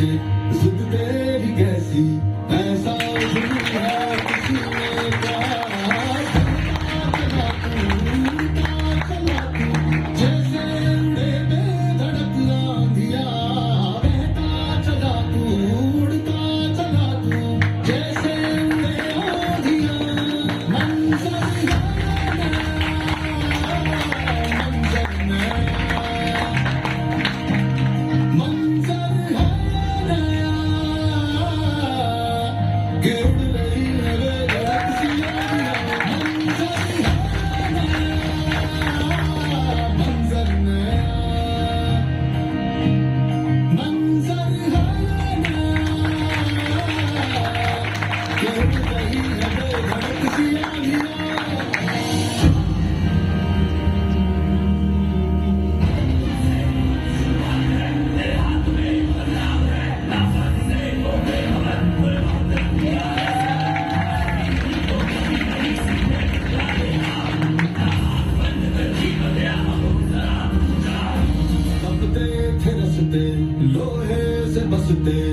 पीछे जिद तेरी कैसी ऐसा दुनिया किसी ने कहा चला तू जैसे उड़े बेधड़क आंधिया बहता चला तू उड़ता चला तू जैसे उड़े आंधिया मंजर लोहे से बसते